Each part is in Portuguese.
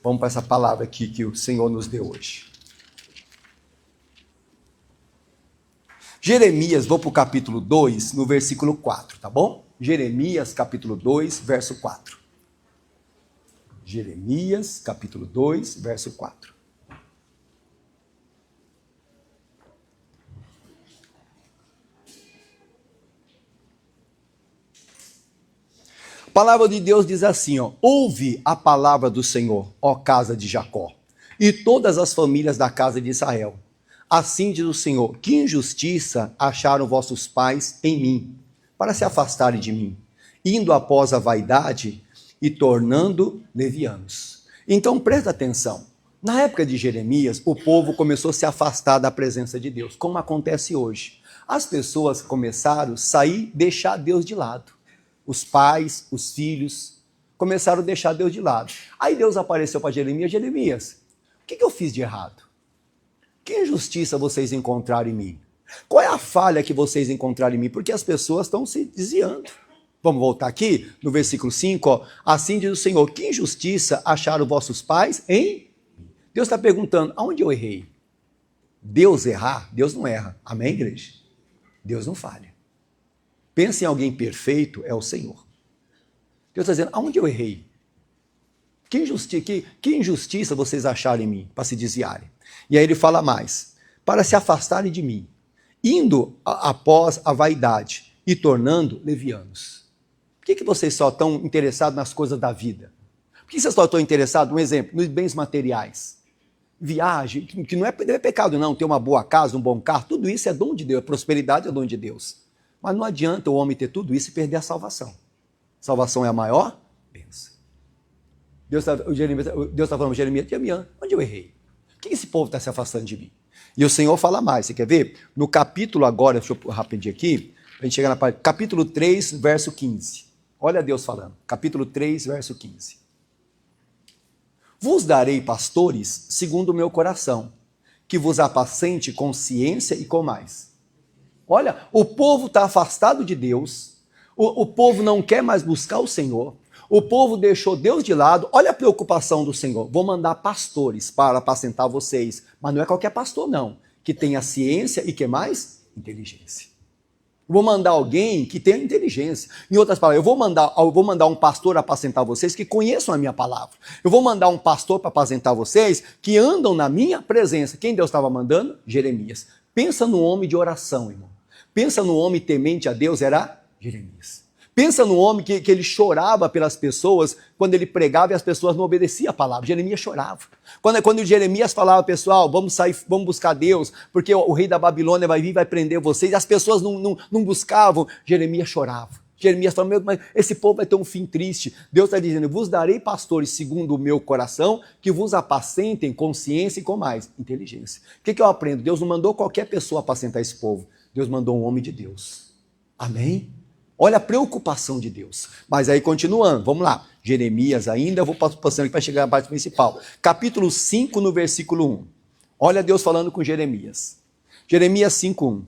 Vamos para essa palavra aqui que o Senhor nos deu hoje. Jeremias, vou para o capítulo 2, no versículo 4, tá bom? Jeremias, capítulo 2, verso 4. Jeremias, capítulo 2, verso 4. A palavra de Deus diz assim, ó: ouve a palavra do Senhor, ó casa de Jacó, e todas as famílias da casa de Israel. Assim diz o Senhor: que injustiça acharam vossos pais em mim, para se afastarem de mim, indo após a vaidade e tornando levianos. Então presta atenção. Na época de Jeremias, o povo começou a se afastar da presença de Deus, como acontece hoje. As pessoas começaram a sair, deixar Deus de lado. Os pais, os filhos, começaram a deixar Deus de lado. Aí Deus apareceu para Jeremias: Jeremias, o que eu fiz de errado? Que injustiça vocês encontraram em mim? Qual é a falha que vocês encontraram em mim? Porque as pessoas estão se desviando. Vamos voltar aqui no versículo 5, ó. Assim diz o Senhor: que injustiça acharam vossos pais em mim? Deus está perguntando: aonde eu errei? Deus errar? Deus não erra. Amém, igreja? Deus não falha. Pensa em alguém perfeito, é o Senhor. Deus está dizendo: aonde eu errei? Que injustiça vocês acharam em mim para se desviarem? E aí ele fala mais: para se afastarem de mim, indo após a vaidade e tornando levianos. Por que vocês só estão interessados nas coisas da vida? Por que vocês só estão interessados, um exemplo, nos bens materiais? Viagem, que não é pecado não, ter uma boa casa, um bom carro, tudo isso é dom de Deus, prosperidade é dom de Deus. Mas não adianta o homem ter tudo isso e perder a salvação. Salvação é a maior bênção. Deus está falando para Jeremias: onde eu errei? Por que esse povo está se afastando de mim? E o Senhor fala mais, você quer ver? No capítulo agora, deixa eu rapidinho aqui, para a gente chegar na parte, capítulo 3, verso 15. Olha Deus falando, capítulo 3, verso 15. Vos darei pastores segundo o meu coração, que vos apacente com ciência e com mais. Olha, o povo está afastado de Deus, o povo não quer mais buscar o Senhor, o povo deixou Deus de lado. Olha a preocupação do Senhor: vou mandar pastores para apacentar vocês, mas não é qualquer pastor não, que tenha ciência e que mais? Inteligência. Vou mandar alguém que tenha inteligência. Em outras palavras, eu vou mandar um pastor apacentar vocês que conheçam a minha palavra. Eu vou mandar um pastor para apacentar vocês que andam na minha presença. Quem Deus estava mandando? Jeremias. Pensa no homem de oração, irmão. Pensa no homem temente a Deus, era Jeremias. Pensa no homem que ele chorava pelas pessoas quando ele pregava e as pessoas não obedeciam a palavra. Jeremias chorava. Quando Jeremias falava: pessoal, vamos sair, vamos buscar Deus, porque o rei da Babilônia vai vir e vai prender vocês. E as pessoas não buscavam. Jeremias chorava. Jeremias falou: mas esse povo vai ter um fim triste. Deus está dizendo: vos darei pastores segundo o meu coração, que vos apacentem com ciência e com mais inteligência. O que eu aprendo? Deus não mandou qualquer pessoa apacentar esse povo. Deus mandou um homem de Deus. Amém? Olha a preocupação de Deus. Mas aí continuando, vamos lá. Jeremias ainda, eu vou passando aqui para chegar na parte principal. Capítulo 5, no versículo 1. Olha Deus falando com Jeremias. Jeremias 5, 1.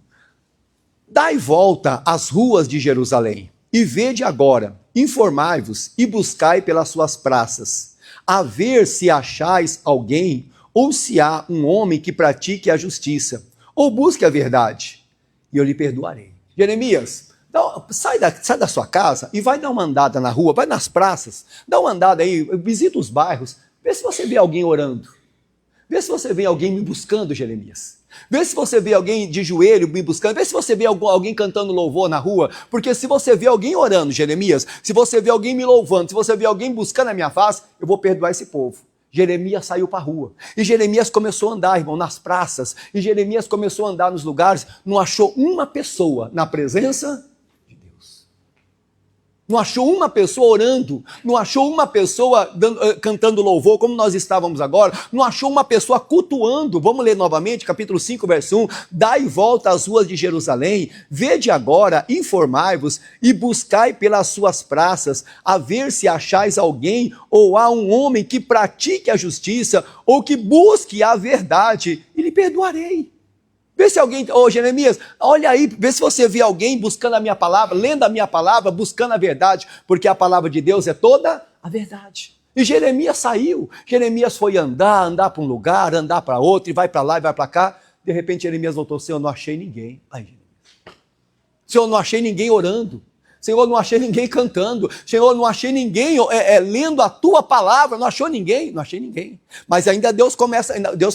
Dai volta às ruas de Jerusalém, e vede agora, informai-vos e buscai pelas suas praças, a ver se achais alguém, ou se há um homem que pratique a justiça, ou busque a verdade, e eu lhe perdoarei. Jeremias, sai da sua casa e vai dar uma andada na rua, vai nas praças, dá uma andada aí, visita os bairros, vê se você vê alguém orando, vê se você vê alguém me buscando, Jeremias. Vê se você vê alguém de joelho me buscando, vê se você vê alguém cantando louvor na rua, porque se você vê alguém orando, Jeremias, se você vê alguém me louvando, se você vê alguém buscando a minha face, eu vou perdoar esse povo. Jeremias saiu para a rua, e Jeremias começou a andar, irmão, nas praças, e Jeremias começou a andar nos lugares, não achou uma pessoa na presença de Deus. Não achou uma pessoa orando, não achou uma pessoa cantando louvor, como nós estávamos agora, não achou uma pessoa cultuando. Vamos ler novamente, capítulo 5, verso 1. Dai volta às ruas de Jerusalém, vede agora, informai-vos e buscai pelas suas praças, a ver se achais alguém, ou há um homem que pratique a justiça, ou que busque a verdade, e lhe perdoarei. Vê se alguém, Jeremias, olha aí, vê se você vê alguém buscando a minha palavra, lendo a minha palavra, buscando a verdade, porque a palavra de Deus é toda a verdade. E Jeremias saiu. Jeremias foi andar para um lugar, andar para outro, e vai para lá e vai para cá. De repente Jeremias voltou: Senhor, não achei ninguém. Senhor, não achei ninguém orando. Senhor, não achei ninguém cantando. Senhor, não achei ninguém lendo a tua palavra. Não achou ninguém? Não achei ninguém. Mas ainda Deus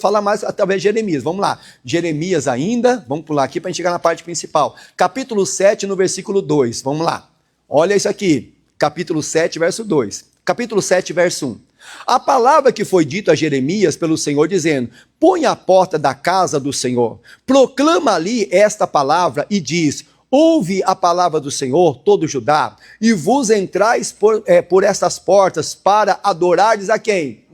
fala mais através de Jeremias. Vamos lá. Jeremias ainda, vamos pular aqui para a gente chegar na parte principal. Capítulo 7, no versículo 2. Vamos lá. Olha isso aqui. Capítulo 7, verso 2. Capítulo 7, verso 1. A palavra que foi dita a Jeremias pelo Senhor, dizendo: põe à porta da casa do Senhor, proclama ali esta palavra e diz: ouve a palavra do Senhor, todo Judá, e vos entrais por estas portas para adorares a quem?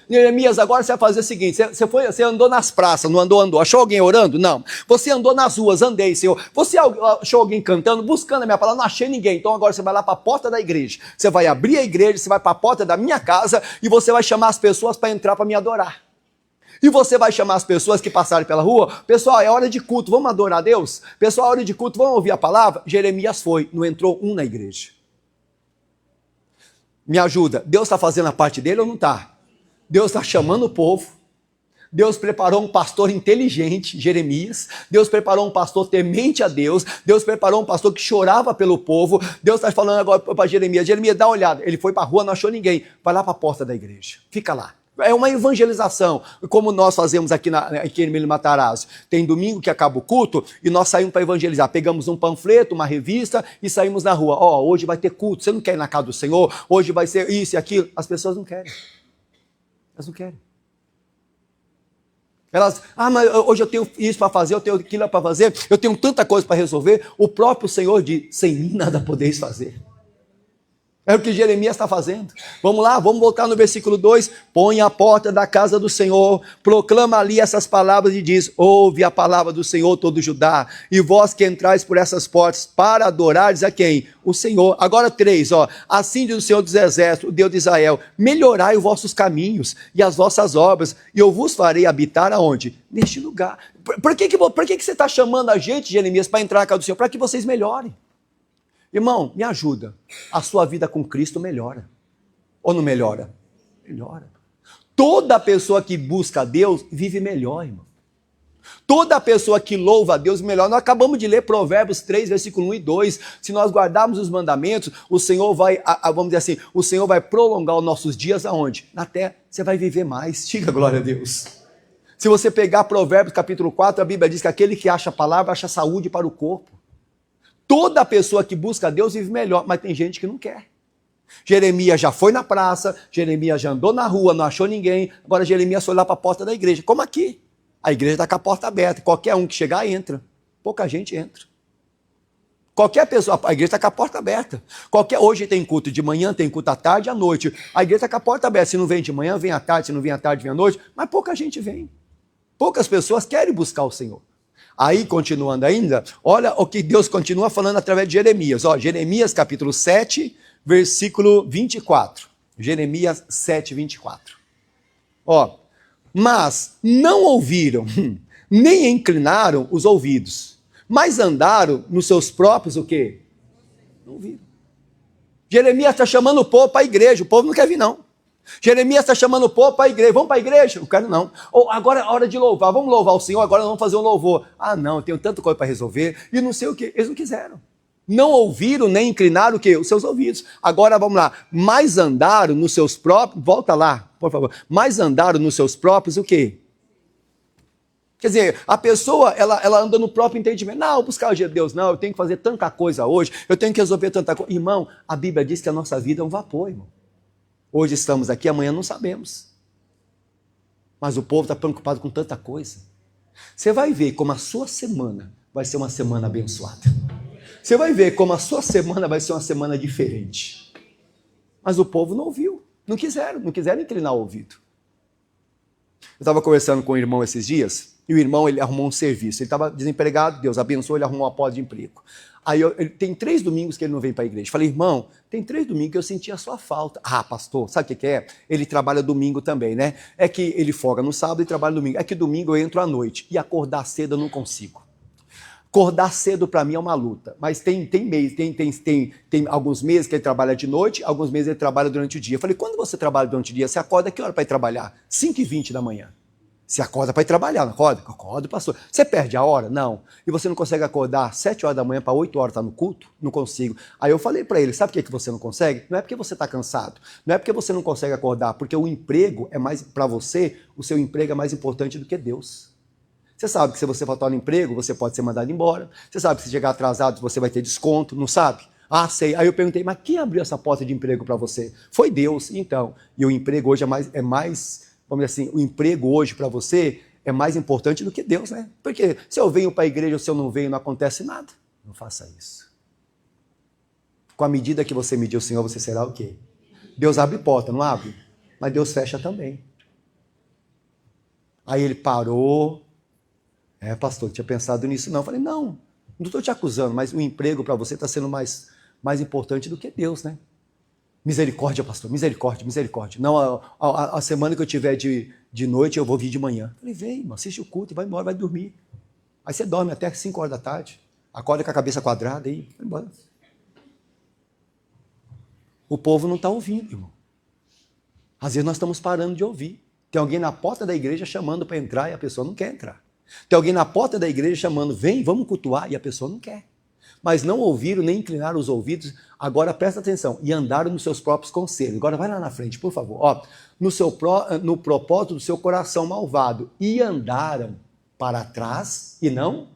Jeremias, agora você vai fazer o seguinte: você andou nas praças, não andou? Achou alguém orando? Não. Você andou nas ruas, andei, Senhor. Você achou alguém cantando, buscando a minha palavra? Não achei ninguém. Então agora você vai lá para a porta da igreja. Você vai abrir a igreja, você vai para a porta da minha casa e você vai chamar as pessoas para entrar para me adorar. E você vai chamar as pessoas que passarem pela rua: pessoal, é hora de culto, vamos adorar a Deus? Pessoal, é hora de culto, vamos ouvir a palavra? Jeremias foi, não entrou um na igreja. Me ajuda, Deus está fazendo a parte dele ou não está? Deus está chamando o povo. Deus preparou um pastor inteligente, Jeremias. Deus preparou um pastor temente a Deus. Deus preparou um pastor que chorava pelo povo. Deus está falando agora para Jeremias: Jeremias, dá uma olhada. Ele foi para a rua, não achou ninguém. Vai lá para a porta da igreja, fica lá. É uma evangelização, como nós fazemos aqui em Emílio Matarazzo. Tem domingo que acaba o culto e nós saímos para evangelizar. Pegamos um panfleto, uma revista e saímos na rua. Hoje vai ter culto, você não quer ir na casa do Senhor? Hoje vai ser isso e aquilo. As pessoas não querem. Elas não querem. Elas, mas hoje eu tenho isso para fazer, eu tenho aquilo para fazer, eu tenho tanta coisa para resolver. O próprio Senhor diz: sem mim nada podeis fazer. É o que Jeremias está fazendo. Vamos lá, vamos voltar no versículo 2. Põe a porta da casa do Senhor, proclama ali essas palavras e diz: ouve a palavra do Senhor, todo Judá, e vós que entrais por essas portas para adorares a quem? O Senhor. Agora 3, assim diz o Senhor dos Exércitos, o Deus de Israel: melhorai os vossos caminhos e as vossas obras, e eu vos farei habitar aonde? Neste lugar. Por que você está chamando a gente, Jeremias, para entrar na casa do Senhor? Para que vocês melhorem. Irmão, me ajuda. A sua vida com Cristo melhora. Ou não melhora? Melhora. Toda pessoa que busca a Deus vive melhor, irmão. Toda pessoa que louva a Deus melhor. Nós acabamos de ler Provérbios 3, versículo 1 e 2. Se nós guardarmos os mandamentos, o Senhor vai, vamos dizer assim, o Senhor vai prolongar os nossos dias aonde? Na terra. Você vai viver mais. Diga glória a Deus. Se você pegar Provérbios capítulo 4, a Bíblia diz que aquele que acha a palavra acha saúde para o corpo. Toda pessoa que busca a Deus vive melhor, mas tem gente que não quer. Jeremias já foi na praça, Jeremias já andou na rua, não achou ninguém, agora Jeremias foi lá para a porta da igreja. Como aqui? A igreja está com a porta aberta, qualquer um que chegar entra, pouca gente entra. Qualquer pessoa, a igreja está com a porta aberta. Hoje tem culto de manhã, tem culto à tarde e à noite. A igreja está com a porta aberta, se não vem de manhã, vem à tarde, se não vem à tarde, vem à noite, mas pouca gente vem. Poucas pessoas querem buscar o Senhor. Aí, continuando ainda, olha o que Deus continua falando através de Jeremias. Jeremias capítulo 7, versículo 24. Jeremias 7, 24. Mas não ouviram, nem inclinaram os ouvidos, mas andaram nos seus próprios o quê? Não ouviram. Jeremias está chamando o povo para a igreja, o povo não quer vir não. Jeremias está chamando o povo para a igreja. Vamos para a igreja? Não quero não. Agora é hora de louvar. Vamos louvar o Senhor, agora vamos fazer um louvor. Não, eu tenho tanta coisa para resolver. E não sei o que. Eles não quiseram. Não ouviram nem inclinaram o quê? Os seus ouvidos. Agora vamos lá. Mas andaram nos seus próprios... Volta lá, por favor. Mas andaram nos seus próprios o quê? Quer dizer, a pessoa, ela anda no próprio entendimento. Não, buscar o dia de Deus, não. Eu tenho que fazer tanta coisa hoje. Eu tenho que resolver tanta coisa. Irmão, a Bíblia diz que a nossa vida é um vapor, irmão. Hoje estamos aqui, amanhã não sabemos. Mas o povo está preocupado com tanta coisa. Você vai ver como a sua semana vai ser uma semana abençoada. Você vai ver como a sua semana vai ser uma semana diferente. Mas o povo não ouviu, não quiseram inclinar o ouvido. Eu estava conversando com um irmão esses dias, e o irmão ele arrumou um serviço. Ele estava desempregado, Deus abençoou, ele arrumou uma porta de emprego. Aí tem 3 domingos que ele não vem para a igreja. Falei, irmão, tem 3 domingos que eu senti a sua falta. Pastor, sabe o que é? Ele trabalha domingo também, né? É que ele folga no sábado e trabalha domingo. É que domingo eu entro à noite e acordar cedo eu não consigo. Acordar cedo para mim é uma luta, mas tem alguns meses que ele trabalha de noite, alguns meses ele trabalha durante o dia. Eu falei, quando você trabalha durante o dia, você acorda que hora para ir trabalhar? 5h20 da manhã. Você acorda para ir trabalhar, não acorda? Acorda, pastor. Você perde a hora? Não. E você não consegue acordar 7 horas da manhã para 8 horas estar no culto? Não consigo. Aí eu falei para ele, sabe por que você não consegue? Não é porque você está cansado, não é porque você não consegue acordar, porque o emprego é mais, para você, o seu emprego é mais importante do que Deus. Você sabe que se você faltar no emprego, você pode ser mandado embora. Você sabe que se chegar atrasado, você vai ter desconto, não sabe? Ah, sei. Aí eu perguntei, mas quem abriu essa porta de emprego para você? Foi Deus, então. E o emprego hoje é mais, vamos dizer assim, o emprego hoje para você é mais importante do que Deus, né? Porque se eu venho para a igreja ou se eu não venho, não acontece nada. Não faça isso. Com a medida que você medir o Senhor, você será o quê? Deus abre porta, não abre? Mas Deus fecha também. Aí ele parou. Pastor, eu tinha pensado nisso não. Eu falei, não estou te acusando, mas o emprego para você está sendo mais importante do que Deus, né? Misericórdia, pastor, misericórdia, misericórdia. Não, a semana que eu tiver de noite, eu vou vir de manhã. Eu falei, vem, irmão, assiste o culto, vai embora, vai dormir. Aí você dorme até 5 horas da tarde, acorda com a cabeça quadrada e vai embora. O povo não está ouvindo, irmão. Às vezes nós estamos parando de ouvir. Tem alguém na porta da igreja chamando para entrar e a pessoa não quer entrar. Tem alguém na porta da igreja chamando, vem, vamos cultuar, e a pessoa não quer. Mas não ouviram, nem inclinaram os ouvidos. Agora presta atenção, e andaram nos seus próprios conselhos. Agora vai lá na frente, por favor. Ó, no propósito do seu coração malvado. E andaram para trás e não.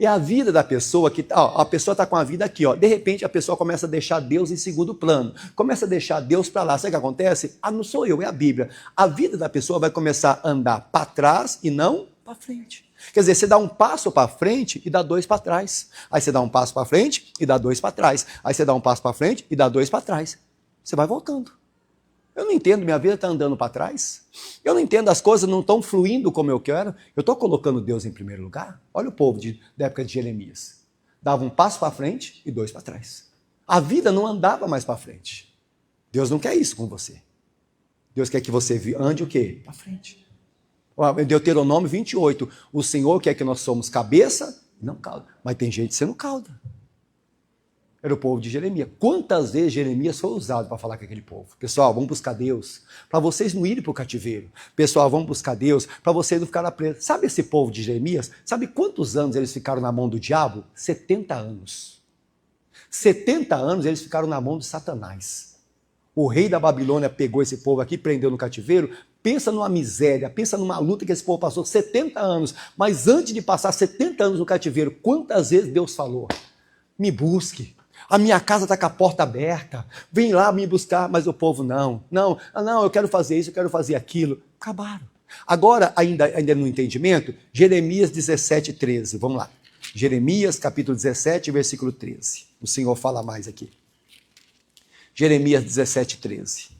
É a vida da pessoa que a pessoa está com a vida aqui, ó. De repente a pessoa começa a deixar Deus em segundo plano, começa a deixar Deus para lá. Sabe o que acontece? Não sou eu, é a Bíblia. A vida da pessoa vai começar a andar para trás e não para frente. Quer dizer, você dá um passo para frente e dá 2 para trás. Aí você dá um passo para frente e dá 2 para trás. Aí você dá um passo para frente e dá 2 para trás. Você vai voltando. Eu não entendo, minha vida está andando para trás. Eu não entendo, as coisas não estão fluindo como eu quero. Eu estou colocando Deus em primeiro lugar. Olha o povo da época de Jeremias. Dava um passo para frente e 2 para trás. A vida não andava mais para frente. Deus não quer isso com você. Deus quer que você ande o quê? Para frente. Deuteronômio 28. O Senhor quer que nós somos cabeça e não cauda. Mas tem gente sendo cauda. Era o povo de Jeremias. Quantas vezes Jeremias foi usado para falar com aquele povo? Pessoal, vamos buscar Deus, para vocês não irem para o cativeiro. Pessoal, vamos buscar Deus, para vocês não ficarem presos. Sabe esse povo de Jeremias? Sabe quantos anos eles ficaram na mão do diabo? 70 anos. 70 anos eles ficaram na mão de Satanás. O rei da Babilônia pegou esse povo aqui, prendeu no cativeiro. Pensa numa miséria, pensa numa luta que esse povo passou 70 anos. Mas antes de passar 70 anos no cativeiro, quantas vezes Deus falou? Me busque. A minha casa está com a porta aberta, vem lá me buscar, mas o povo não, eu quero fazer isso, eu quero fazer aquilo. Acabaram. Agora, ainda no entendimento, Jeremias 17, 13, vamos lá. Jeremias capítulo 17, versículo 13. O Senhor fala mais aqui. Jeremias 17, 13.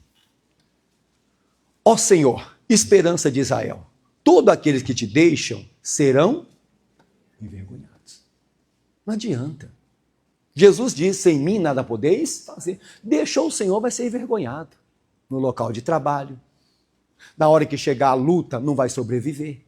Ó Senhor, esperança de Israel, todos aqueles que te deixam serão envergonhados. Não adianta. Jesus disse, sem mim nada podeis fazer. Deixou o Senhor, vai ser envergonhado. No local de trabalho. Na hora que chegar a luta, não vai sobreviver.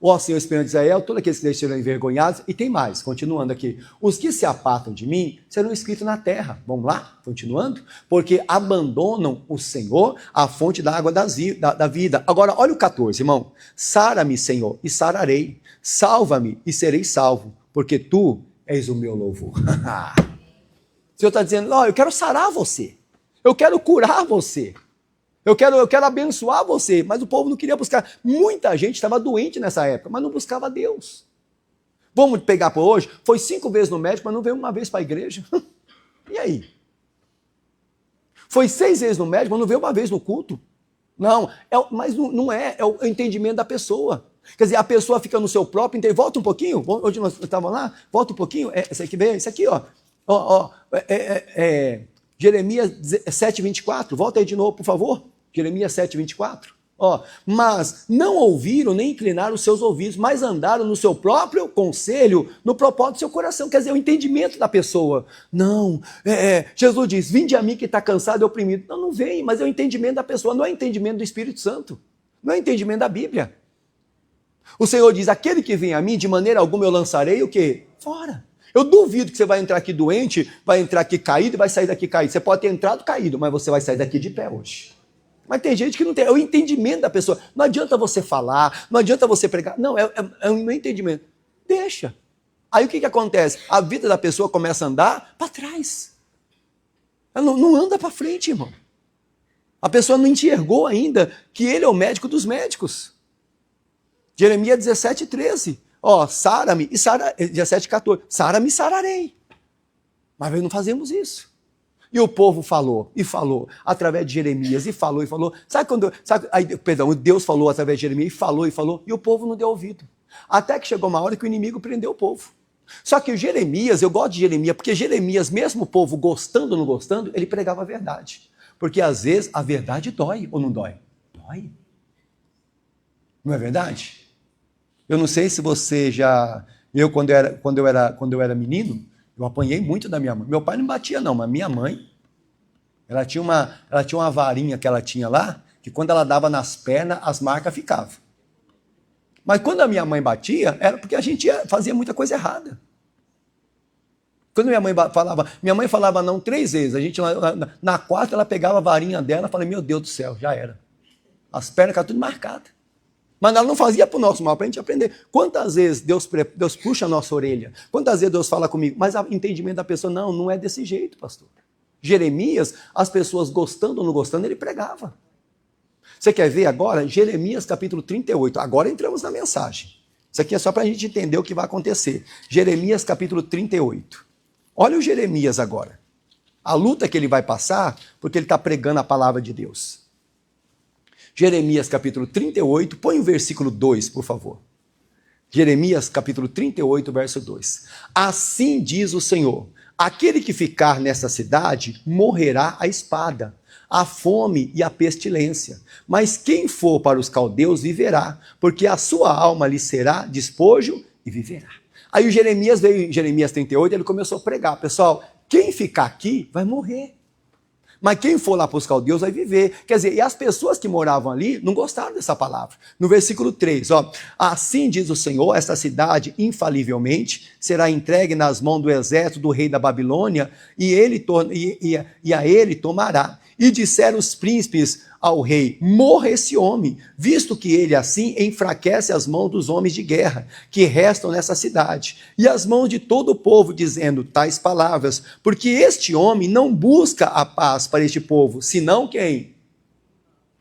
Ó Senhor, esperança de Israel, todos aqueles que deixaram envergonhados. E tem mais, continuando aqui. Os que se apartam de mim serão escritos na terra. Vamos lá, continuando. Porque abandonam o Senhor, a fonte da água da vida. Agora, olha o 14, irmão. Sara-me, Senhor, e sararei. Salva-me, e serei salvo. Porque tu és o meu louvor. O Senhor está dizendo, eu quero sarar você. Eu quero curar você. Eu quero abençoar você. Mas o povo não queria buscar. Muita gente estava doente nessa época, mas não buscava Deus. Vamos pegar por hoje? Foi 5 vezes no médico, mas não veio uma vez para a igreja. E aí? Foi 6 vezes no médico, mas não veio uma vez no culto. Não, mas não é o entendimento da pessoa. Quer dizer, a pessoa fica no seu próprio entendimento. Volta um pouquinho, onde nós estávamos lá, volta um pouquinho, esse aqui vem, esse aqui, Jeremias 7, 24, volta aí de novo, por favor, Jeremias 7, 24, mas não ouviram nem inclinaram os seus ouvidos, mas andaram no seu próprio conselho, no propósito do seu coração, quer dizer, o entendimento da pessoa. Não, Jesus diz, vinde a mim que está cansado e oprimido. Não vem, mas é o entendimento da pessoa, não é o entendimento do Espírito Santo, não é o entendimento da Bíblia. O Senhor diz, aquele que vem a mim, de maneira alguma eu lançarei o quê? Fora. Eu duvido que você vai entrar aqui doente, vai entrar aqui caído e vai sair daqui caído. Você pode ter entrado caído, mas você vai sair daqui de pé hoje. Mas tem gente que não tem. É o entendimento da pessoa. Não adianta você falar, não adianta você pregar. Não, é um entendimento. Deixa. Aí o que acontece? A vida da pessoa começa a andar para trás. Ela não anda para frente, irmão. A pessoa não enxergou ainda que ele é o médico dos médicos. Jeremias 17:13. Ó, sara-me, e 17:14. Sara-me e sararei. Mas nós não fazemos isso. E o povo falou, através de Jeremias, e falou. Deus falou através de Jeremias, e falou, e o povo não deu ouvido. Até que chegou uma hora que o inimigo prendeu o povo. Só que o Jeremias, eu gosto de Jeremias, porque Jeremias, mesmo o povo gostando ou não gostando, ele pregava a verdade. Porque às vezes a verdade dói ou não dói? Dói. Não é verdade? Eu não sei se você já... quando eu era menino, eu apanhei muito da minha mãe. Meu pai não batia não, mas minha mãe, ela tinha uma varinha que ela tinha lá, que quando ela dava nas pernas, as marcas ficavam. Mas quando a minha mãe batia, era porque a gente fazia muita coisa errada. Quando minha mãe falava não 3 vezes, a gente na quarta ela pegava a varinha dela e falava, meu Deus do céu, já era. As pernas ficavam tudo marcadas. Mas ela não fazia para o nosso mal, para a gente aprender. Quantas vezes Deus puxa a nossa orelha? Quantas vezes Deus fala comigo? Mas o entendimento da pessoa, não é desse jeito, pastor. Jeremias, as pessoas gostando ou não gostando, ele pregava. Você quer ver agora? Jeremias capítulo 38. Agora entramos na mensagem. Isso aqui é só para a gente entender o que vai acontecer. Jeremias capítulo 38. Olha o Jeremias agora. A luta que ele vai passar, porque ele está pregando a palavra de Deus. Jeremias capítulo 38, põe o versículo 2, por favor. Jeremias capítulo 38, verso 2. Assim diz o Senhor, aquele que ficar nessa cidade morrerá a espada, a fome e a pestilência. Mas quem for para os caldeus viverá, porque a sua alma lhe será despojo e viverá. Aí o Jeremias veio em Jeremias 38, ele começou a pregar. Pessoal, quem ficar aqui vai morrer. Mas quem for lá para os caldeus vai viver. Quer dizer, e as pessoas que moravam ali não gostaram dessa palavra. No versículo 3, ó, assim diz o Senhor, esta cidade infalivelmente será entregue nas mãos do exército do rei da Babilônia, e a ele tomará. E disseram os príncipes ao rei, morra esse homem, visto que ele assim enfraquece as mãos dos homens de guerra, que restam nessa cidade, e as mãos de todo o povo, dizendo tais palavras, porque este homem não busca a paz para este povo, senão quem?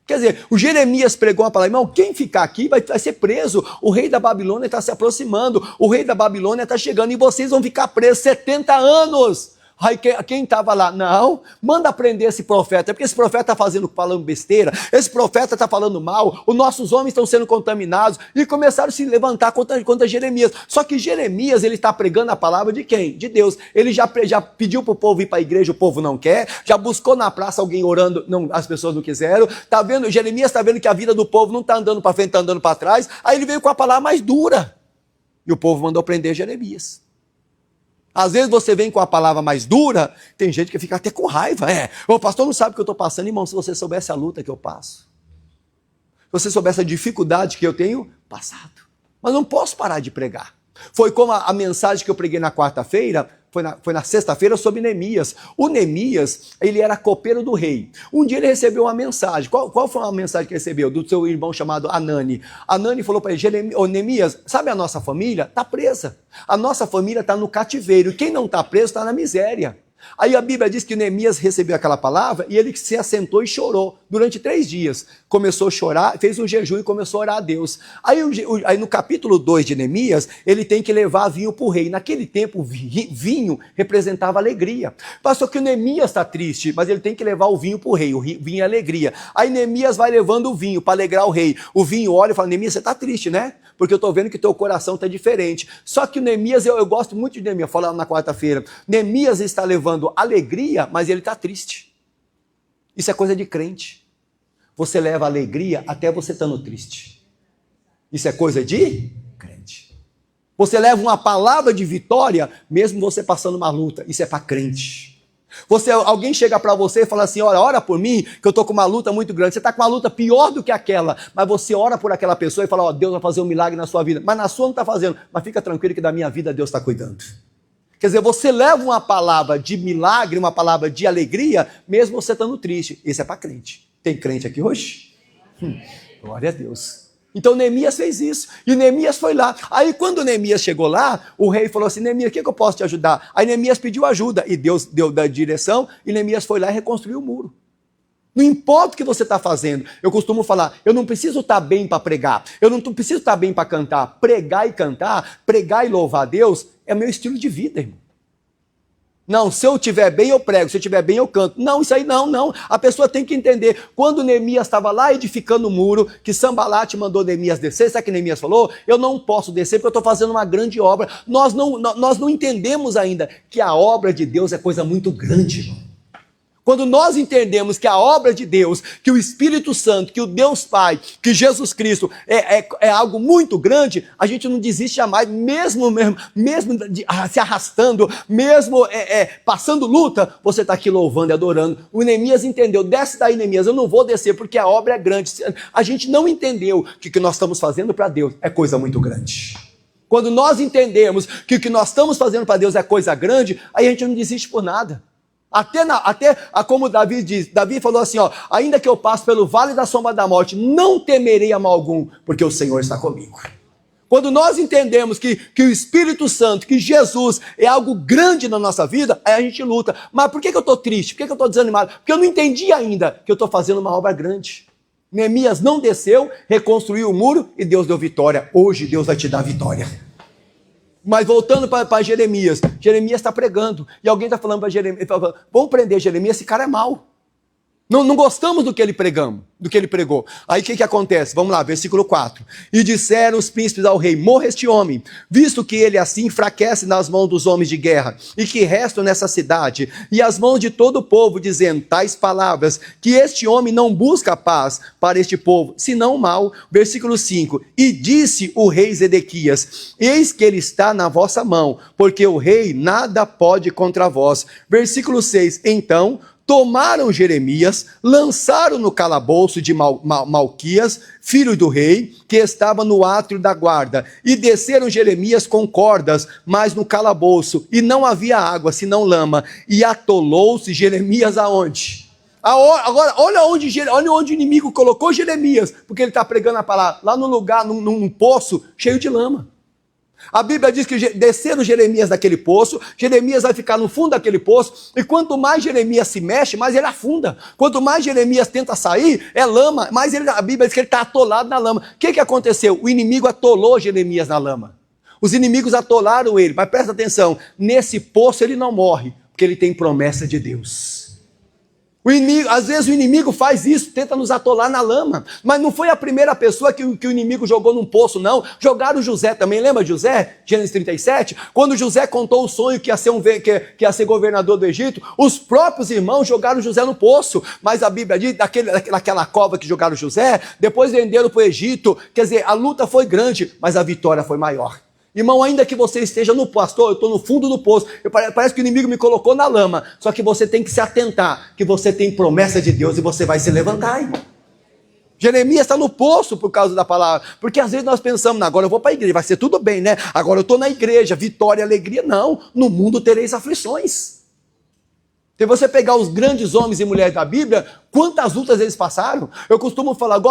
Quer dizer, o Jeremias pregou uma palavra, irmão, quem ficar aqui vai ser preso, o rei da Babilônia está se aproximando, o rei da Babilônia está chegando, e vocês vão ficar presos 70 anos. Aí quem estava lá? Não, manda prender esse profeta, porque esse profeta está falando besteira, esse profeta está falando mal, os nossos homens estão sendo contaminados, e começaram a se levantar contra Jeremias. Só que Jeremias, ele está pregando a palavra de quem? De Deus. Ele já pediu para o povo ir para a igreja, o povo não quer, já buscou na praça alguém orando, não, as pessoas não quiseram, tá vendo? Jeremias está vendo que a vida do povo não está andando para frente, está andando para trás, aí ele veio com a palavra mais dura, e o povo mandou prender Jeremias. Às vezes você vem com a palavra mais dura, tem gente que fica até com raiva. O pastor não sabe o que eu estou passando, irmão, se você soubesse a luta que eu passo. Se você soubesse a dificuldade que eu tenho passado. Mas não posso parar de pregar. Foi como a mensagem que eu preguei na quarta-feira, foi na sexta-feira sobre Neemias. O Neemias, ele era copeiro do rei. Um dia ele recebeu uma mensagem. Qual foi a mensagem que ele recebeu? Do seu irmão chamado Anani. Anani falou para ele, Neemias, sabe a nossa família? Está presa. A nossa família está no cativeiro. Quem não está preso está na miséria. Aí a Bíblia diz que Neemias recebeu aquela palavra e ele se assentou e chorou durante 3 dias. Começou a chorar, fez um jejum e começou a orar a Deus. Aí no capítulo 2 de Neemias, ele tem que levar vinho para o rei. Naquele tempo, vinho representava alegria. Pastor, que o Neemias está triste, mas ele tem que levar o vinho para o rei. O vinho é alegria. Aí Neemias vai levando o vinho para alegrar o rei. O vinho olha e fala, Neemias, você está triste, né? Porque eu estou vendo que teu coração está diferente. Só que o Neemias, eu gosto muito de Neemias, falando na quarta-feira. Neemias está levando alegria, mas ele está triste. Isso é coisa de crente. Você leva alegria até você estando triste. Isso é coisa de crente. Você leva uma palavra de vitória, mesmo você passando uma luta. Isso é para crente. Alguém chega para você e fala assim, olha, ora por mim, que eu estou com uma luta muito grande. Você está com uma luta pior do que aquela, mas você ora por aquela pessoa e fala, ó, Deus vai fazer um milagre na sua vida. Mas na sua não está fazendo, mas fica tranquilo que da minha vida Deus está cuidando. Quer dizer, você leva uma palavra de milagre, uma palavra de alegria, mesmo você estando triste. Isso é para crente. Tem crente aqui hoje? Glória a Deus. Então Neemias fez isso, e Neemias foi lá. Aí quando Neemias chegou lá, o rei falou assim, Neemias, o que eu posso te ajudar? Aí Neemias pediu ajuda, e Deus deu da direção, e Neemias foi lá e reconstruiu o muro. Não importa o que você está fazendo, eu costumo falar, eu não preciso estar bem para pregar, eu não preciso estar bem para cantar. Pregar e cantar, pregar e louvar a Deus, é meu estilo de vida, irmão. Não, se eu estiver bem eu prego, se eu estiver bem eu canto. Não, isso aí não. A pessoa tem que entender. Quando Neemias estava lá edificando o muro, que Sambalate mandou Neemias descer, sabe o que Neemias falou? Eu não posso descer porque eu estou fazendo uma grande obra. Nós não entendemos ainda que a obra de Deus é coisa muito grande, irmão. Quando nós entendemos que a obra de Deus, que o Espírito Santo, que o Deus Pai, que Jesus Cristo é algo muito grande, a gente não desiste jamais, mesmo se arrastando, mesmo passando luta, você está aqui louvando e adorando. O Neemias entendeu, desce daí Neemias, eu não vou descer porque a obra é grande. A gente não entendeu que o que nós estamos fazendo para Deus é coisa muito grande. Quando nós entendemos que o que nós estamos fazendo para Deus é coisa grande, aí a gente não desiste por nada. Como Davi diz, Davi falou assim, ó, ainda que eu passe pelo vale da sombra da morte, não temerei a mal algum, porque o Senhor está comigo. Quando nós entendemos que o Espírito Santo, que Jesus é algo grande na nossa vida, aí a gente luta. Mas por que eu estou triste? Por que eu estou desanimado? Porque eu não entendi ainda que eu estou fazendo uma obra grande. Neemias não desceu, reconstruiu o muro e Deus deu vitória. Hoje Deus vai te dar vitória. Mas voltando para Jeremias, Jeremias está pregando, e alguém está falando para Jeremias, vamos prender Jeremias, esse cara é mau. Não gostamos do que ele pregou. Aí o que acontece? Vamos lá, versículo 4. E disseram os príncipes ao rei, morra este homem, visto que ele assim enfraquece nas mãos dos homens de guerra, e que restam nessa cidade, e as mãos de todo o povo, dizendo tais palavras, que este homem não busca paz para este povo, senão o mal. Versículo 5. E disse o rei Zedequias, eis que ele está na vossa mão, porque o rei nada pode contra vós. Versículo 6. Então tomaram Jeremias, lançaram no calabouço de Malquias, filho do rei, que estava no átrio da guarda, e desceram Jeremias com cordas, mas no calabouço, e não havia água, senão lama, e atolou-se Jeremias aonde? Agora, olha onde o inimigo colocou Jeremias, porque ele está pregando a palavra, lá no lugar, num poço cheio de lama. A Bíblia diz que desceram Jeremias daquele poço, Jeremias vai ficar no fundo daquele poço, e quanto mais Jeremias se mexe, mais ele afunda. Quanto mais Jeremias tenta sair, é lama, mais a Bíblia diz que ele está atolado na lama. O que aconteceu? O inimigo atolou Jeremias na lama. Os inimigos atolaram ele, mas presta atenção, nesse poço ele não morre, porque ele tem promessa de Deus. Às vezes o inimigo faz isso, tenta nos atolar na lama, mas não foi a primeira pessoa que o inimigo jogou num poço, não. Jogaram José também, lembra de José? Gênesis 37, quando José contou o sonho que ia ser governador do Egito, os próprios irmãos jogaram José no poço, mas a Bíblia diz, daquela cova que jogaram José, depois venderam para o Egito. Quer dizer, a luta foi grande, mas a vitória foi maior. Irmão, ainda que você esteja no pastor, eu estou no fundo do poço, parece que o inimigo me colocou na lama, só que você tem que se atentar, que você tem promessa de Deus e você vai se levantar, irmão. Jeremias está no poço por causa da palavra, porque às vezes nós pensamos, agora eu vou para a igreja, vai ser tudo bem, né? Agora eu estou na igreja, vitória, alegria. Não, no mundo tereis aflições. Se você pegar os grandes homens e mulheres da Bíblia, quantas lutas eles passaram? Eu costumo falar,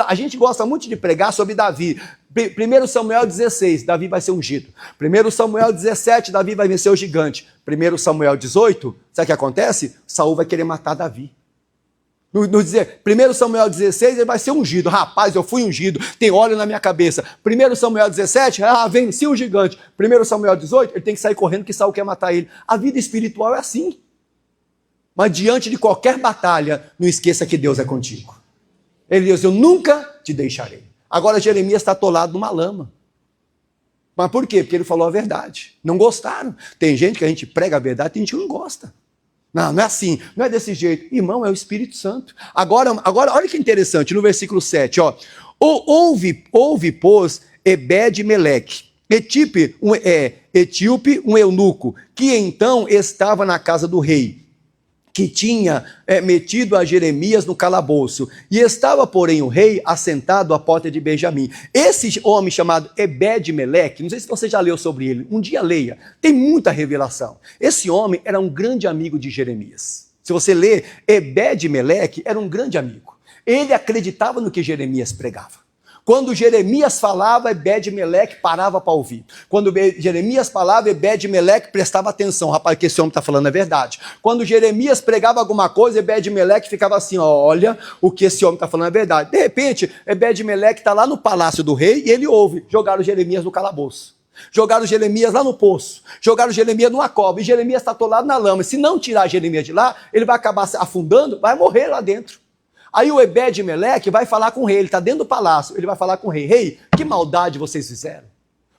a gente gosta muito de pregar sobre Davi. 1 Samuel 16, Davi vai ser ungido. 1 Samuel 17, Davi vai vencer o gigante. 1 Samuel 18, sabe o que acontece? Saul vai querer matar Davi. No 1 Samuel 16, ele vai ser ungido. Rapaz, eu fui ungido, tem óleo na minha cabeça. 1 Samuel 17, venci o gigante. 1 Samuel 18, ele tem que sair correndo que Saul quer matar ele. A vida espiritual é assim. Mas diante de qualquer batalha, não esqueça que Deus é contigo. Ele diz, eu nunca te deixarei. Agora Jeremias está atolado numa lama. Mas por quê? Porque ele falou a verdade. Não gostaram. Tem gente que a gente prega a verdade, tem gente que não gosta. Não é assim, não é desse jeito. Irmão, é o Espírito Santo. Agora olha que interessante, no versículo 7, ó. Ouve, pois, Ebed-Meleque, etíope, um eunuco, que então estava na casa do rei. que tinha metido a Jeremias no calabouço. E estava, porém, o rei assentado à porta de Benjamim. Esse homem chamado Ebed-Meleque, não sei se você já leu sobre ele, um dia leia, tem muita revelação. Esse homem era um grande amigo de Jeremias. Se você ler, Ebed-Meleque era um grande amigo. Ele acreditava no que Jeremias pregava. Quando Jeremias falava, Ebed-Meleque parava para ouvir. Quando Jeremias falava, Ebed-Meleque prestava atenção. Rapaz, o que esse homem está falando é verdade. Quando Jeremias pregava alguma coisa, Ebed-Meleque ficava assim, ó, olha, o que esse homem está falando é verdade. De repente, Ebed-Meleque está lá no palácio do rei e ele ouve. Jogaram Jeremias no calabouço. Jogaram Jeremias lá no poço. Jogaram Jeremias numa cova. E Jeremias está atolado na lama. Se não tirar Jeremias de lá, ele vai acabar afundando, vai morrer lá dentro. Aí o Ebed-Meleque vai falar com o rei, ele está dentro do palácio, ele vai falar com o rei, rei, que maldade vocês fizeram?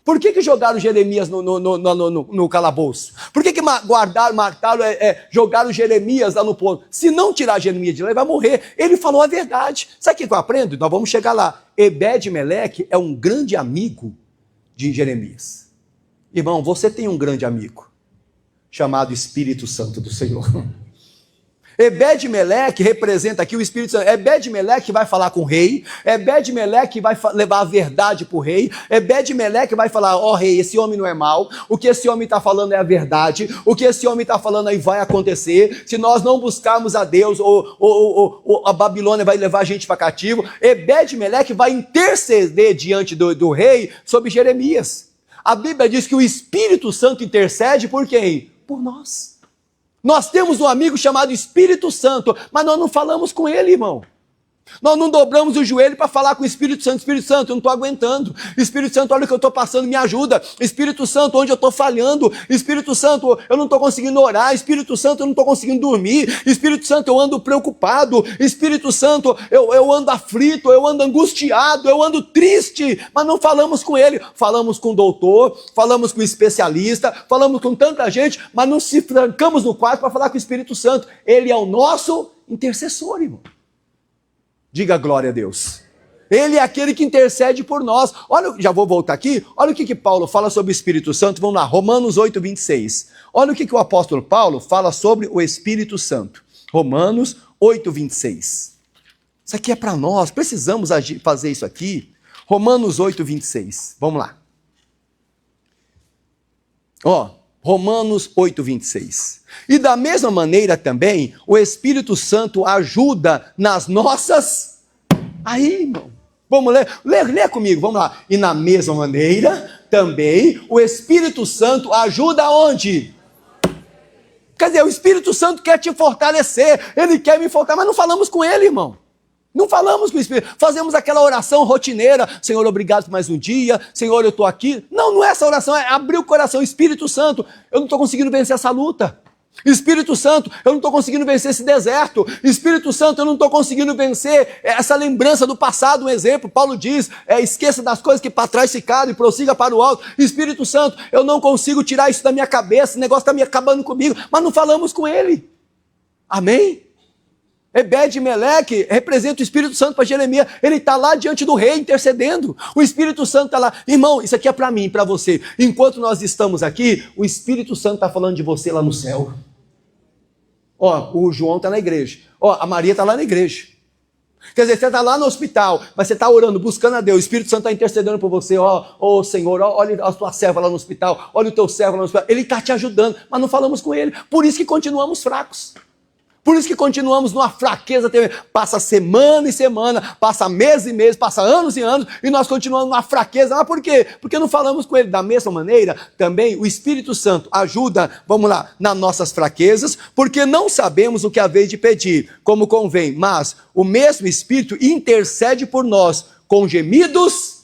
Por que jogaram Jeremias no calabouço? Por que guardaram, mataram, jogaram Jeremias lá no poço? Se não tirar Jeremias de lá, ele vai morrer. Ele falou a verdade. Sabe o que eu aprendo? Nós vamos chegar lá. Ebed-Meleque é um grande amigo de Jeremias. Irmão, você tem um grande amigo, chamado Espírito Santo do Senhor. Ebed-Meleque representa aqui o Espírito Santo. Ebed-Meleque vai falar com o rei. Ebed-Meleque vai levar a verdade para o rei. Ebed-Meleque vai falar, ó rei, esse homem não é mau. O que esse homem está falando é a verdade. O que esse homem está falando aí vai acontecer. Se nós não buscarmos a Deus, a Babilônia vai levar a gente para cativo. Ebed-Meleque vai interceder diante do rei sobre Jeremias. A Bíblia diz que o Espírito Santo intercede por quem? Por nós. Nós temos um amigo chamado Espírito Santo, mas nós não falamos com ele, irmão. Nós não dobramos o joelho para falar com o Espírito Santo. Espírito Santo, eu não estou aguentando. Espírito Santo, olha o que eu estou passando, me ajuda. Espírito Santo, onde eu estou falhando. Espírito Santo, eu não estou conseguindo orar. Espírito Santo, eu não estou conseguindo dormir. Espírito Santo, eu ando preocupado. Espírito Santo, eu ando aflito, eu ando angustiado, eu ando triste. Mas não falamos com ele. Falamos com o doutor, falamos com o especialista, falamos com tanta gente, mas não se trancamos no quarto para falar com o Espírito Santo. Ele é o nosso intercessor, irmão. Diga glória a Deus. Ele é aquele que intercede por nós. Olha, já vou voltar aqui. Olha o que Paulo fala sobre o Espírito Santo. Vamos lá, Romanos 8, 26. Olha o que o apóstolo Paulo fala sobre o Espírito Santo. Romanos 8, 26. Isso aqui é para nós. Precisamos fazer isso aqui. Romanos 8, 26. Vamos lá. Ó, Romanos 8, 26. E da mesma maneira também, o Espírito Santo ajuda nas nossas... Aí, irmão, vamos ler? Lê comigo, vamos lá. E na mesma maneira também, o Espírito Santo ajuda onde? Quer dizer, o Espírito Santo quer te fortalecer, ele quer me fortalecer, mas não falamos com ele, irmão. Não falamos com o Espírito, fazemos aquela oração rotineira, Senhor, obrigado por mais um dia, Senhor, eu estou aqui. Não é essa oração, é abrir o coração. Espírito Santo, eu não estou conseguindo vencer essa luta. Espírito Santo, eu não estou conseguindo vencer esse deserto. Espírito Santo, eu não estou conseguindo vencer essa lembrança do passado. Um exemplo, Paulo diz, esqueça das coisas que para trás ficaram e prossiga para o alto. Espírito Santo, eu não consigo tirar isso da minha cabeça, esse negócio está me acabando comigo, mas não falamos com ele. Amém? Ebed-Meleque representa o Espírito Santo para Jeremias. Ele está lá diante do rei intercedendo. O Espírito Santo está lá. Irmão, isso aqui é para mim, para você. Enquanto nós estamos aqui, o Espírito Santo está falando de você lá no céu. Ó, o João está na igreja. Ó, a Maria está lá na igreja. Quer dizer, você está lá no hospital, mas você está orando, buscando a Deus. O Espírito Santo está intercedendo por você. Ó, Senhor, olha a tua serva lá no hospital. Olha o teu servo lá no hospital. Ele está te ajudando, mas não falamos com ele. Por isso que continuamos fracos. Por isso que continuamos numa fraqueza, passa semana e semana, passa meses e meses, passa anos e anos, e nós continuamos numa fraqueza. Mas por quê? Porque não falamos com ele. Da mesma maneira, também o Espírito Santo ajuda, vamos lá, nas nossas fraquezas, porque não sabemos o que haver de pedir, como convém, mas o mesmo Espírito intercede por nós com gemidos.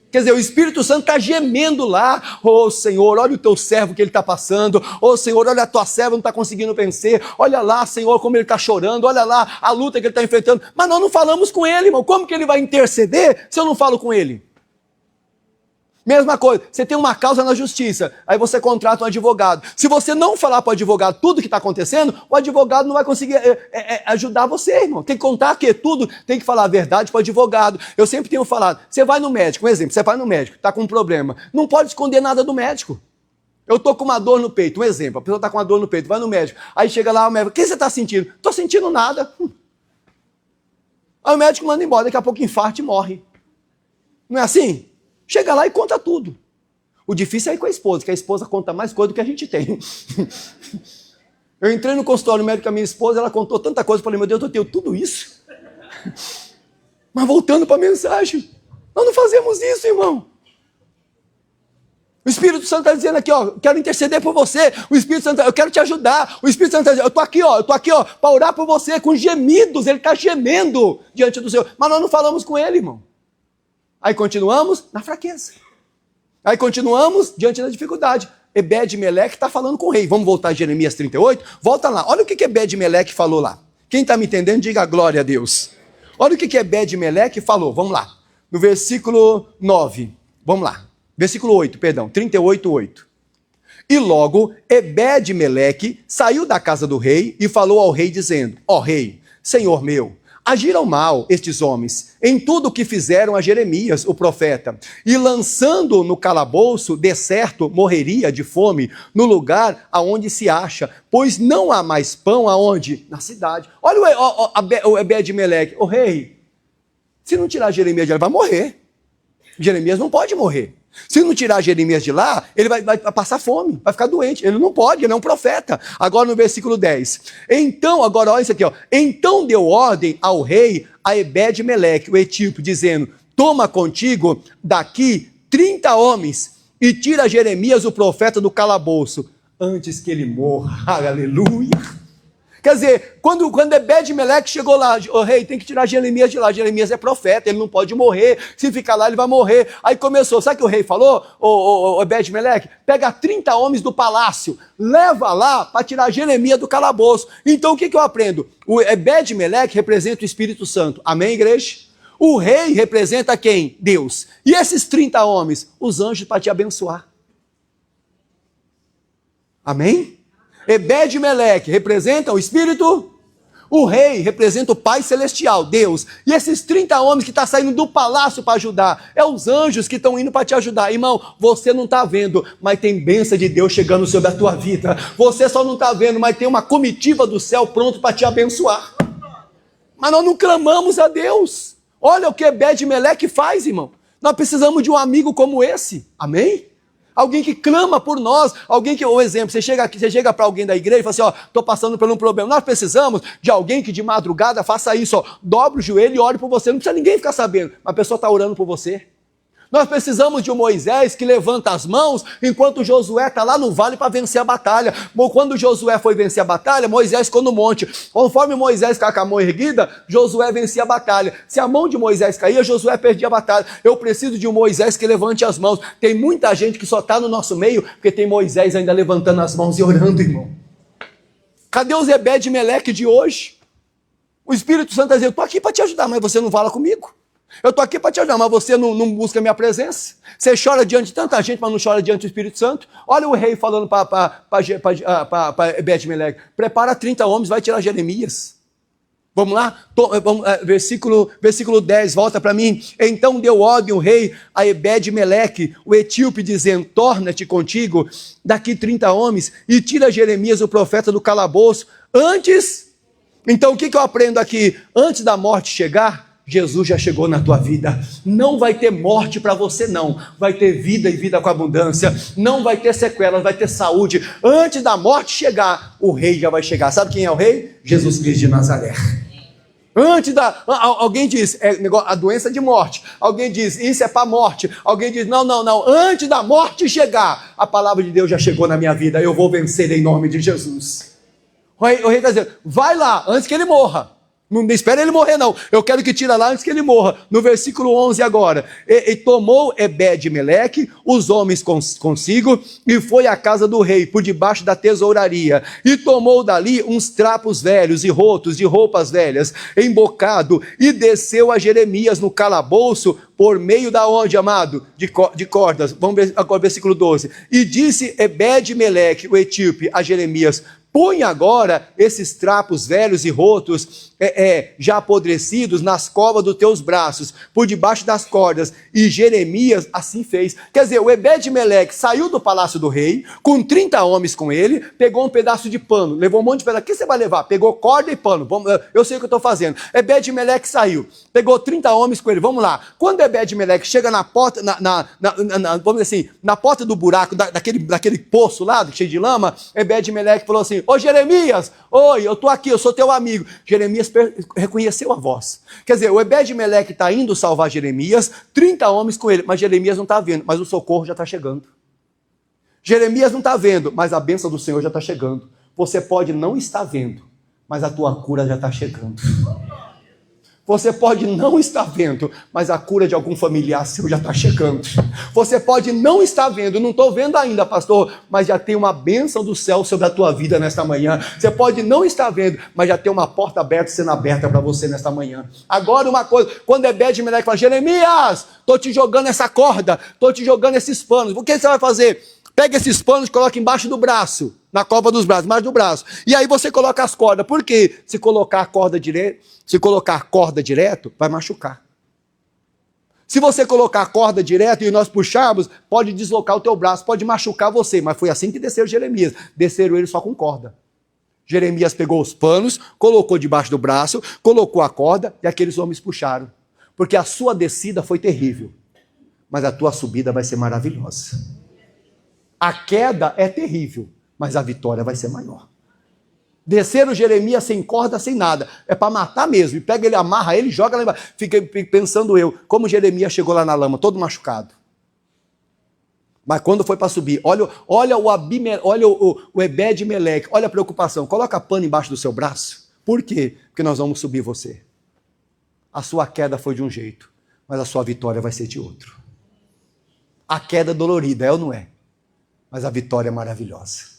Quer dizer, o Espírito Santo está gemendo lá. Ô Senhor, olha o teu servo que ele está passando. Ô Senhor, olha a tua serva não está conseguindo vencer. Olha lá, Senhor, como ele está chorando. Olha lá a luta que ele está enfrentando. Mas nós não falamos com ele, irmão. Como que ele vai interceder se eu não falo com ele? Mesma coisa, você tem uma causa na justiça, aí você contrata um advogado. Se você não falar para o advogado tudo que está acontecendo, o advogado não vai conseguir ajudar você, irmão. Tem que contar que tudo, tem que falar a verdade para o advogado. Eu sempre tenho falado, você vai no médico, um exemplo, você vai no médico, está com um problema, não pode esconder nada do médico. Eu tô com uma dor no peito, um exemplo, a pessoa tá com uma dor no peito, vai no médico, aí chega lá, o médico, o que você tá sentindo? Tô sentindo nada. Aí o médico manda embora, daqui a pouco infarta e morre. Não é assim? Chega lá e conta tudo. O difícil é ir com a esposa, que a esposa conta mais coisa do que a gente tem. Eu entrei no consultório médico com a minha esposa, ela contou tanta coisa, eu falei, meu Deus, eu tenho tudo isso? Mas voltando para a mensagem, nós não fazemos isso, irmão. O Espírito Santo está dizendo aqui, ó, quero interceder por você. O Espírito Santo, eu quero te ajudar. O Espírito Santo está dizendo, eu tô aqui, ó, para orar por você com gemidos. Ele está gemendo diante do Senhor. Mas nós não falamos com ele, irmão. Aí continuamos na fraqueza. Aí continuamos diante da dificuldade. Ebed-Meleque está falando com o rei. Vamos voltar a Jeremias 38? Volta lá. Olha o que Ebed-Meleque falou lá. Quem está me entendendo, diga glória a Deus. Olha o que Ebed-Meleque falou. Vamos lá. No versículo 9. Vamos lá. Versículo 8, perdão. 38, 8. E logo Ebed-Meleque saiu da casa do rei e falou ao rei dizendo, ó rei, senhor meu, agiram mal estes homens em tudo o que fizeram a Jeremias, o profeta, e lançando-o no calabouço, de certo morreria de fome no lugar aonde se acha, pois não há mais pão aonde? Na cidade. Olha o Ebed-Meleque, o rei, se não tirar Jeremias de lá, ele vai morrer. Jeremias não pode morrer. Se não tirar Jeremias de lá, ele vai passar fome, vai ficar doente. Ele não pode, ele é um profeta. Agora no versículo 10. Então, agora olha isso aqui, ó. Então deu ordem ao rei, a Ebed-Meleque, o etíope, dizendo, toma contigo daqui 30 homens e tira Jeremias, o profeta, do calabouço, antes que ele morra. Aleluia. Quer dizer, quando Ebed-Meleque chegou lá, o rei, tem que tirar Jeremias de lá. Jeremias é profeta, ele não pode morrer. Se ficar lá, ele vai morrer. Aí começou, sabe o que o rei falou? O Ebed-Meleque, pega 30 homens do palácio, leva lá para tirar Jeremias do calabouço. Então o que eu aprendo? O Ebed-Meleque representa o Espírito Santo. Amém, igreja? O rei representa quem? Deus. E esses 30 homens? Os anjos para te abençoar. Amém? Ebed-Meleque representa o Espírito, o rei representa o Pai Celestial, Deus. E esses 30 homens que estão saindo do palácio para ajudar, é os anjos que estão indo para te ajudar. Irmão, você não está vendo, mas tem bênção de Deus chegando sobre a tua vida. Você só não está vendo, mas tem uma comitiva do céu pronto para te abençoar. Mas nós não clamamos a Deus. Olha o que Ebed-Meleque faz, irmão. Nós precisamos de um amigo como esse. Amém? Alguém que clama por nós, alguém que, um exemplo, você chega para alguém da igreja e fala assim, ó, estou passando por um problema. Nós precisamos de alguém que de madrugada faça isso, ó, dobre o joelho e ore por você. Não precisa ninguém ficar sabendo, mas a pessoa está orando por você. Nós precisamos de um Moisés que levanta as mãos enquanto Josué está lá no vale para vencer a batalha. Bom, quando Josué foi vencer a batalha, Moisés ficou no monte. Conforme Moisés ficava com a mão erguida, Josué vencia a batalha. Se a mão de Moisés caía, Josué perdia a batalha. Eu preciso de um Moisés que levante as mãos. Tem muita gente que só está no nosso meio porque tem Moisés ainda levantando as mãos e orando, irmão. Cadê os Ebed-Meleque de hoje? O Espírito Santo está dizendo, estou aqui para te ajudar, mas você não fala comigo. Eu estou aqui para te ajudar, mas você não busca a minha presença. Você chora diante de tanta gente, mas não chora diante do Espírito Santo. Olha o rei falando para Ebed-Meleque, prepara 30 homens, vai tirar Jeremias. Vamos lá? Versículo 10, volta para mim. Então deu ordem o rei a Ebed-Meleque, o etíope, dizendo, torna-te contigo daqui 30 homens e tira Jeremias, o profeta, do calabouço, antes... Então o que eu aprendo aqui? Antes da morte chegar, Jesus já chegou na tua vida. Não vai ter morte para você, não. Vai ter vida e vida com abundância. Não vai ter sequelas, vai ter saúde. Antes da morte chegar, o rei já vai chegar. Sabe quem é o rei? Jesus Cristo de Nazaré. Antes da... Alguém diz, a doença de morte. Alguém diz, isso é para morte. Alguém diz, não. Antes da morte chegar, a palavra de Deus já chegou na minha vida. Eu vou vencer em nome de Jesus. O rei está dizendo, vai lá, antes que ele morra. Não espera ele morrer, não. Eu quero que tira lá antes que ele morra. No versículo 11 agora. E tomou Ebed-Meleque os homens consigo e foi à casa do rei, por debaixo da tesouraria. E tomou dali uns trapos velhos e rotos de roupas velhas, embocado, e desceu a Jeremias no calabouço, por meio da onde, amado? De cordas. Vamos ver agora o versículo 12. E disse Ebed-Meleque, o etíope, a Jeremias, Põe agora esses trapos velhos e rotos, já apodrecidos, nas covas dos teus braços, por debaixo das cordas. E Jeremias assim fez. Quer dizer, o Ebed-Meleque saiu do palácio do rei, com 30 homens com ele, pegou um pedaço de pano, levou um monte de pedaço. O que você vai levar? Pegou corda e pano. Eu sei o que eu estou fazendo. Ebed-Meleque saiu, pegou 30 homens com ele. Vamos lá. Quando Ebed-Meleque chega na porta, vamos dizer assim, na porta do buraco, daquele poço lá, cheio de lama, Ebed-Meleque falou assim: ô Jeremias, oi, eu estou aqui, eu sou teu amigo. Jeremias reconheceu a voz. Quer dizer, o Ebed-Meleque está indo salvar Jeremias, 30 homens com ele, mas Jeremias não está vendo, mas o socorro já está chegando. Jeremias não está vendo, mas a bênção do Senhor já está chegando. Você pode não estar vendo, mas a tua cura já está chegando. Você pode não estar vendo, mas a cura de algum familiar seu já está chegando. Você pode não estar vendo, não estou vendo ainda, pastor, mas já tem uma bênção do céu sobre a tua vida nesta manhã. Você pode não estar vendo, mas já tem uma porta aberta sendo aberta para você nesta manhã. Agora uma coisa, quando Ebed-Meleque fala: Jeremias, estou te jogando essa corda, estou te jogando esses panos, o que você vai fazer? Pega esses panos e coloca embaixo do braço, na cova dos braços, embaixo do braço. E aí você coloca as cordas. Por quê? Se colocar a corda direto, vai machucar. Se você colocar a corda direto e nós puxarmos, pode deslocar o teu braço, pode machucar você. Mas foi assim que desceram Jeremias. Desceram ele só com corda. Jeremias pegou os panos, colocou debaixo do braço, colocou a corda e aqueles homens puxaram. Porque a sua descida foi terrível, mas a tua subida vai ser maravilhosa. A queda é terrível, mas a vitória vai ser maior. Desceram Jeremias sem corda, sem nada. É para matar mesmo. E pega ele, amarra ele, joga lá embaixo. Fiquei pensando eu, como Jeremias chegou lá na lama, todo machucado. Mas quando foi para subir, olha o Ebed-Meleque, olha a preocupação. Coloca pano embaixo do seu braço. Por quê? Porque nós vamos subir você. A sua queda foi de um jeito, mas a sua vitória vai ser de outro. A queda é dolorida, é ou não é? Mas a vitória é maravilhosa.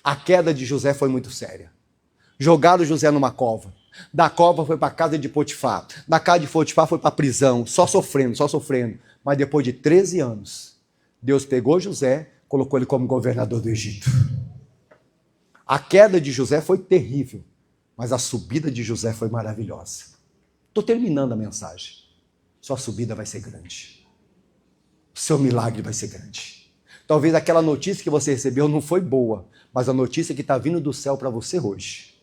A queda de José foi muito séria. Jogaram José numa cova. Da cova foi para a casa de Potifar. Da casa de Potifar foi para a prisão, só sofrendo. Mas depois de 13 anos, Deus pegou José, colocou ele como governador do Egito. A queda de José foi terrível, mas a subida de José foi maravilhosa. Estou terminando a mensagem. Sua subida vai ser grande. O seu milagre vai ser grande. Talvez aquela notícia que você recebeu não foi boa, mas a notícia que está vindo do céu para você hoje,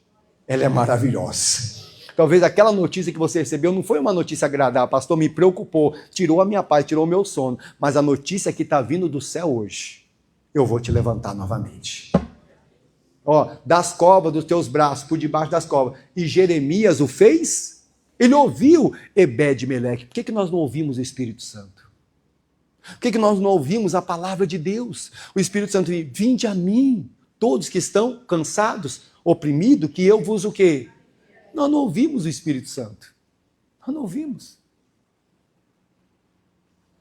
ela é maravilhosa. Talvez aquela notícia que você recebeu não foi uma notícia agradável, pastor, me preocupou, tirou a minha paz, tirou o meu sono, mas a notícia que está vindo do céu hoje, eu vou te levantar novamente. Das covas dos teus braços, por debaixo das covas. E Jeremias o fez? Ele ouviu Ebed-Meleque. Por que nós não ouvimos o Espírito Santo? Por que nós não ouvimos a palavra de Deus? O Espírito Santo diz: vinde a mim, todos que estão cansados, oprimidos, que eu vos o quê? Nós não ouvimos o Espírito Santo. Nós não ouvimos.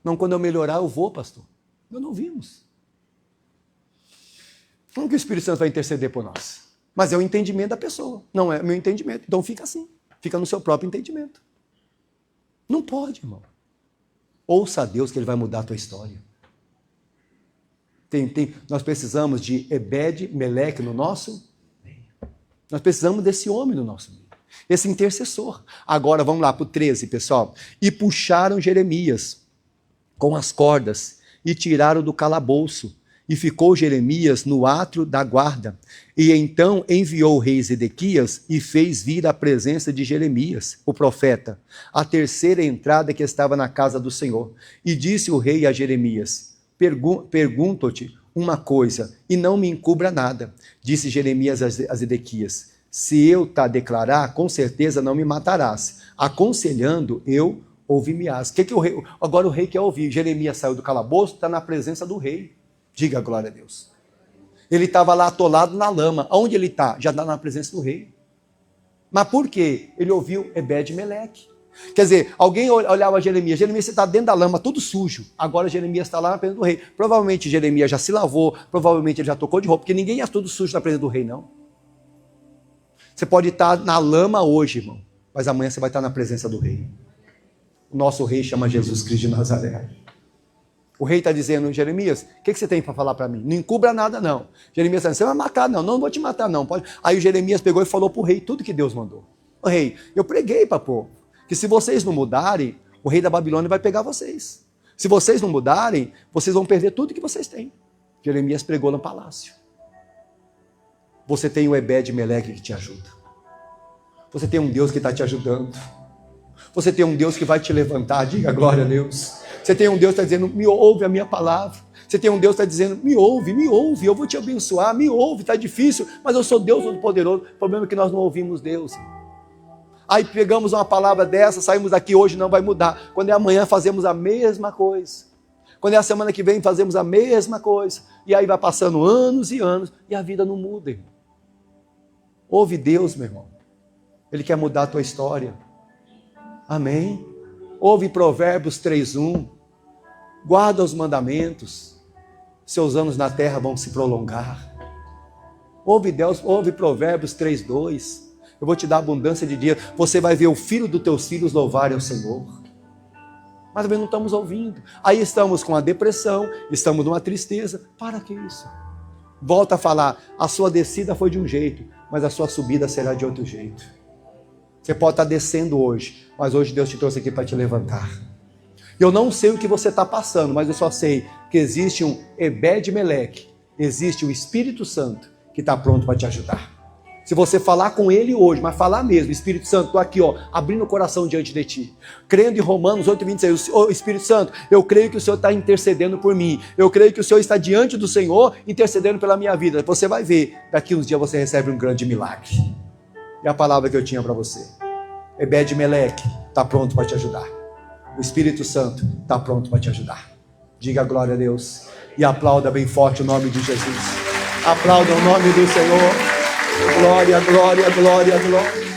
Não, quando eu melhorar eu vou, pastor. Nós não ouvimos. Como que o Espírito Santo vai interceder por nós? Mas é o entendimento da pessoa, não é o meu entendimento. Então fica assim, fica no seu próprio entendimento. Não pode, irmão. Ouça a Deus que Ele vai mudar a tua história. Nós precisamos de Ebed-Meleque no nosso meio. Nós precisamos desse homem no nosso meio. Esse intercessor. Agora vamos lá para o 13, pessoal. E puxaram Jeremias com as cordas e tiraram do calabouço. E ficou Jeremias no átrio da guarda. E então enviou o rei Zedequias e fez vir à presença de Jeremias, o profeta, a terceira entrada que estava na casa do Senhor. E disse o rei a Jeremias: pergunto-te uma coisa, e não me encubra nada. Disse Jeremias a Zedequias: se eu te declarar, com certeza não me matarás. Aconselhando, eu ouvi-me-ás. Agora o rei quer ouvir. Jeremias saiu do calabouço, está na presença do rei. Diga glória a Deus. Ele estava lá atolado na lama. Aonde ele está? Já está na presença do rei. Mas por quê? Ele ouviu Ebed-Meleque. Quer dizer, alguém olhava Jeremias. Jeremias, você está dentro da lama, tudo sujo. Agora Jeremias está lá na presença do rei. Provavelmente Jeremias já se lavou. Provavelmente ele já tocou de roupa. Porque ninguém é tudo sujo na presença do rei, não. Você pode estar na lama hoje, irmão. Mas amanhã você vai estar na presença do rei. O nosso rei chama Jesus Cristo de Nazaré. O rei está dizendo, Jeremias, o que você tem para falar para mim? Não encubra nada, não. Jeremias está dizendo, você vai matar, não. Não vou te matar, não. Pode. Aí o Jeremias pegou e falou para o rei tudo que Deus mandou. O rei, eu preguei para o povo, que se vocês não mudarem, o rei da Babilônia vai pegar vocês. Se vocês não mudarem, vocês vão perder tudo que vocês têm. Jeremias pregou no palácio. Você tem o Ebed-Meleque que te ajuda. Você tem um Deus que está te ajudando. Você tem um Deus que vai te levantar, diga glória a Deus. Você tem um Deus que está dizendo, me ouve a minha palavra. Você tem um Deus que está dizendo, me ouve, eu vou te abençoar, me ouve, está difícil, mas eu sou Deus Todo-Poderoso. O problema é que nós não ouvimos Deus. Aí pegamos uma palavra dessa, saímos daqui, hoje não vai mudar. Quando é amanhã, fazemos a mesma coisa. Quando é a semana que vem, fazemos a mesma coisa. E aí vai passando anos e anos, e a vida não muda, irmão. Ouve Deus, meu irmão. Ele quer mudar a tua história. Amém? Ouve Provérbios 3:1. Guarda os mandamentos. Seus anos na terra vão se prolongar. Ouve Deus, ouve Provérbios 3:2. Eu vou te dar abundância de dia. Você vai ver o filho dos teus filhos louvarem ao Senhor. Mas também não estamos ouvindo. Aí estamos com a depressão, estamos numa tristeza. Para que isso? Volta a falar, a sua descida foi de um jeito, mas a sua subida será de outro jeito. Você pode estar descendo hoje, mas hoje Deus te trouxe aqui para te levantar. Eu não sei o que você está passando, mas eu só sei que existe um Ebed-Meleque, existe o Espírito Santo que está pronto para te ajudar. Se você falar com ele hoje, mas falar mesmo, Espírito Santo, estou aqui, abrindo o coração diante de ti. Crendo em Romanos 8:26, Espírito Santo, eu creio que o Senhor está intercedendo por mim. Eu creio que o Senhor está diante do Senhor, intercedendo pela minha vida. Você vai ver, daqui uns dias você recebe um grande milagre. E a palavra que eu tinha para você. Ebed-Meleque está pronto para te ajudar. O Espírito Santo está pronto para te ajudar. Diga glória a Deus. E aplauda bem forte o nome de Jesus. Aplauda o nome do Senhor. Glória, glória, glória, glória.